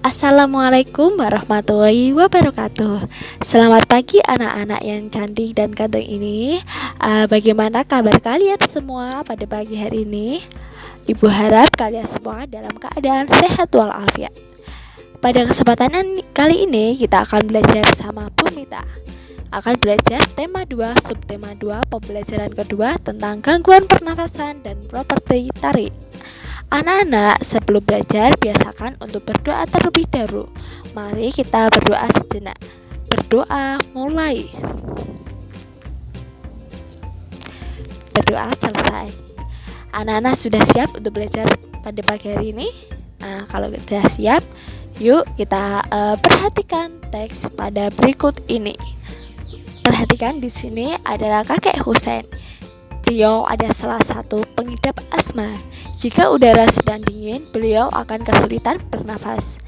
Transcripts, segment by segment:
Assalamualaikum warahmatullahi wabarakatuh. Selamat pagi anak-anak yang cantik dan ganteng ini. Bagaimana kabar kalian semua pada pagi hari ini? Ibu harap kalian semua dalam keadaan sehat walafiat. Pada kesempatan kali ini kita akan belajar bersama Bu Mita. Akan belajar tema 2, subtema 2, pembelajaran kedua tentang gangguan pernafasan dan properti tarik. Anak-anak, sebelum belajar, biasakan untuk berdoa terlebih dahulu. Mari kita berdoa sejenak. Berdoa mulai. Berdoa selesai. Anak-anak sudah siap untuk belajar pada pagi hari ini? Nah, kalau sudah siap, yuk kita perhatikan teks pada berikut ini. Perhatikan di sini adalah kakek Husein. Beliau ada salah satu pengidap asma. Jika udara sedang dingin, beliau akan kesulitan bernafas.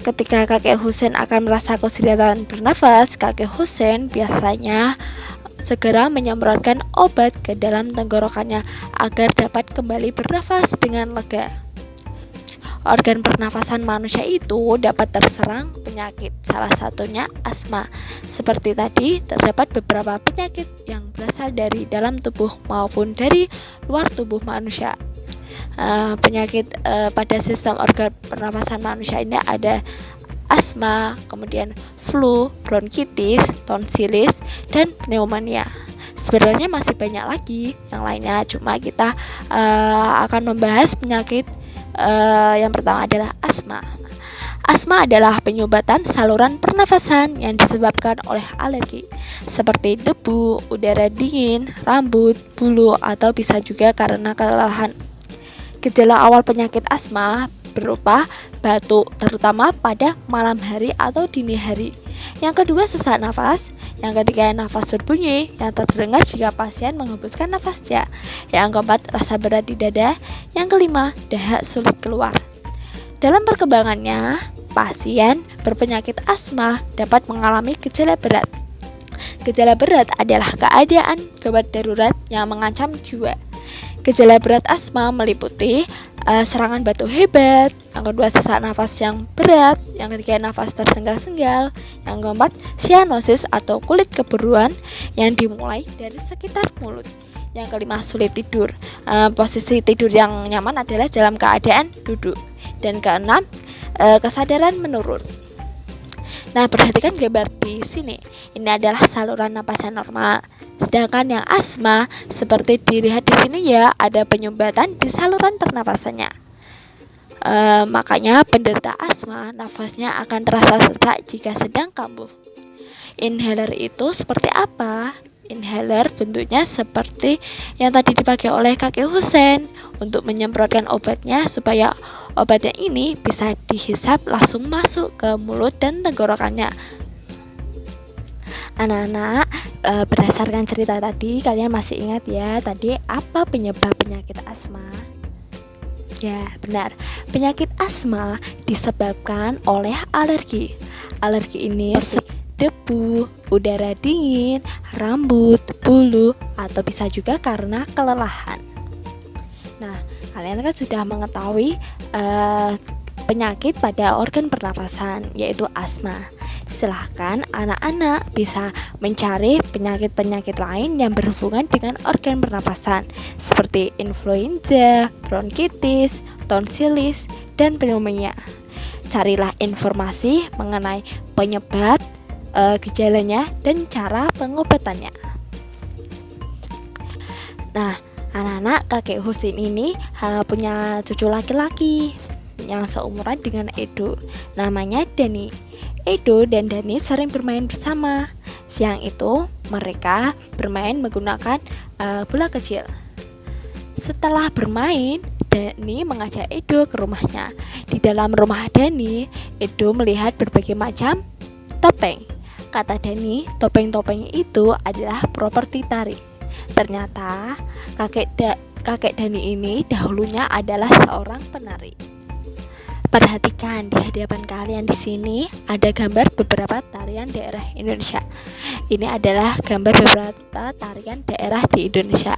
Ketika kakek Husein akan merasa kesulitan bernafas, kakek Husein biasanya segera menyemprotkan obat ke dalam tenggorokannya agar dapat kembali bernafas dengan lega. Organ pernafasan manusia itu dapat terserang penyakit, salah satunya asma. Seperti tadi, terdapat beberapa penyakit yang berasal dari dalam tubuh maupun dari luar tubuh manusia. Penyakit pada sistem organ pernafasan manusia ini ada asma, kemudian flu, bronkitis, tonsilis, dan pneumonia. Sebenarnya masih banyak lagi yang lainnya, cuma kita akan membahas penyakit yang pertama adalah asma. Asma adalah penyumbatan saluran pernafasan yang disebabkan oleh alergi seperti debu, udara dingin, rambut, bulu, atau bisa juga karena kelelahan. Gejala awal penyakit asma berupa batuk, terutama pada malam hari atau dini hari. Yang kedua, sesak nafas. Yang ketiga, nafas berbunyi yang terdengar jika pasien menghembuskan nafasnya. Yang keempat, rasa berat di dada. Yang kelima, dahak sulit keluar. Dalam perkembangannya, pasien berpenyakit asma dapat mengalami gejala berat. Gejala berat adalah keadaan gawat darurat yang mengancam jiwa. Gejala berat asma meliputi serangan batuk hebat, yang kedua sesak nafas yang berat, yang ketiga nafas tersenggal-senggal, yang keempat sianosis atau kulit kebiruan yang dimulai dari sekitar mulut, yang kelima sulit tidur. Posisi tidur yang nyaman adalah dalam keadaan duduk, dan keenam kesadaran menurun. Nah, perhatikan gambar di sini. Ini adalah saluran napas yang normal. Sedangkan yang asma seperti dilihat di sini ya, ada penyumbatan di saluran pernapasannya. Makanya penderita asma nafasnya akan terasa sesak jika sedang kambuh. Inhaler itu seperti apa? Inhaler bentuknya seperti yang tadi dipakai oleh kakek Husein untuk menyemprotkan obatnya supaya obatnya ini bisa dihisap langsung masuk ke mulut dan tenggorokannya. Anak-anak, berdasarkan cerita tadi, kalian masih ingat ya tadi apa penyebab penyakit asma? Ya, benar. Penyakit asma disebabkan oleh alergi. Alergi ini debu, udara dingin, rambut, bulu, atau bisa juga karena kelelahan. Nah, kalian kan sudah mengetahui penyakit pada organ pernafasan, yaitu asma. Silahkan anak-anak bisa mencari penyakit-penyakit lain yang berhubungan dengan organ pernafasan seperti influenza, bronkitis, tonsilis, dan pneumonia. Carilah informasi mengenai penyebab, gejalanya, dan cara pengobatannya. Nah, anak-anak, kakek Husein ini punya cucu laki-laki yang seumuran dengan Edo. Namanya Dani. Edo dan Dani sering bermain bersama. Siang itu mereka bermain menggunakan bola kecil. Setelah bermain, Dani mengajak Edo ke rumahnya. Di dalam rumah Dani, Edo melihat berbagai macam topeng. Kata Dani, topeng-topeng itu adalah properti tari. Ternyata kakek Dani ini dahulunya adalah seorang penari. Perhatikan di hadapan kalian di sini ada gambar beberapa tarian daerah Indonesia. Ini adalah gambar beberapa tarian daerah di Indonesia.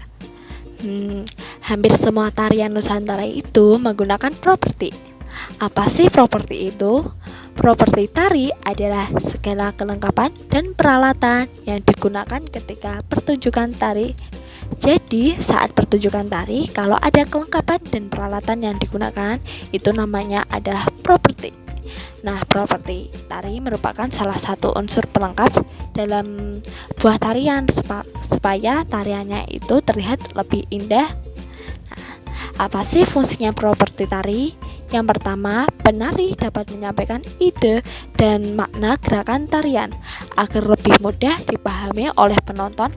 Hampir semua tarian Nusantara itu menggunakan properti. Apa sih properti itu? Properti tari adalah segala kelengkapan dan peralatan yang digunakan ketika pertunjukan tari. Jadi, saat pertunjukan tari, kalau ada kelengkapan dan peralatan yang digunakan, itu namanya adalah properti. Nah, properti tari merupakan salah satu unsur pelengkap dalam buah tarian supaya tariannya itu terlihat lebih indah. Nah, apa sih fungsinya properti tari? Yang pertama, penari dapat menyampaikan ide dan makna gerakan tarian agar lebih mudah dipahami oleh penonton.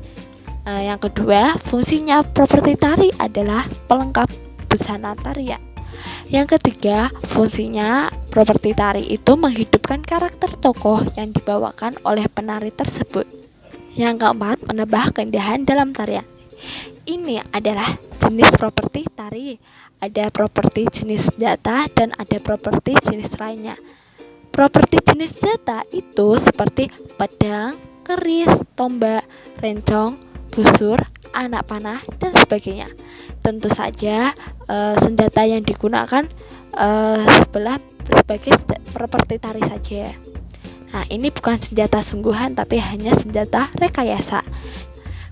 Yang kedua, fungsinya properti tari adalah pelengkap busana tarian. Yang ketiga, fungsinya properti tari itu menghidupkan karakter tokoh yang dibawakan oleh penari tersebut. Yang keempat, menambah keindahan dalam tarian. Ini adalah jenis properti tari. Ada properti jenis senjata dan ada properti jenis lainnya. Properti jenis senjata itu seperti pedang, keris, tombak, rencong, busur, anak panah, dan sebagainya. Tentu saja senjata yang digunakan sebagai properti tari saja. Nah, ini bukan senjata sungguhan tapi hanya senjata rekayasa.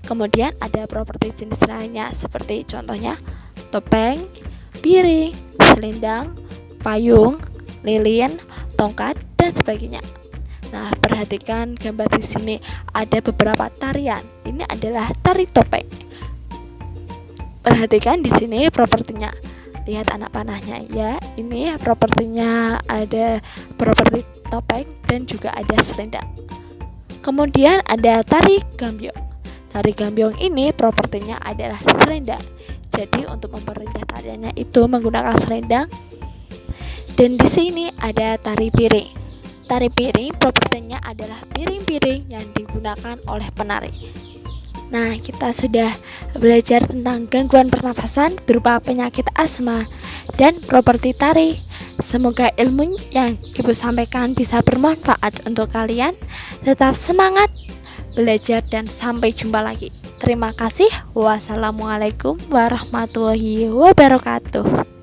Kemudian ada properti jenis lainnya seperti contohnya topeng, piring, selendang, payung, lilin, tongkat, dan sebagainya. Nah, perhatikan gambar di sini ada beberapa tarian. Ini adalah tari topeng. Perhatikan di sini propertinya. Lihat anak panahnya ya. Ini propertinya ada properti topeng dan juga ada selendang. Kemudian ada tari gambyong. Tari gambyong ini propertinya adalah selendang. Jadi untuk memperindah tariannya itu menggunakan selendang. Dan di sini ada tari piring. Tari piring propertinya adalah piring-piring yang digunakan oleh penari. Nah, kita sudah belajar tentang gangguan pernafasan berupa penyakit asma dan properti tari. Semoga ilmu yang Ibu sampaikan bisa bermanfaat untuk kalian. Tetap semangat belajar dan sampai jumpa lagi. Terima kasih. Wassalamualaikum warahmatullahi wabarakatuh.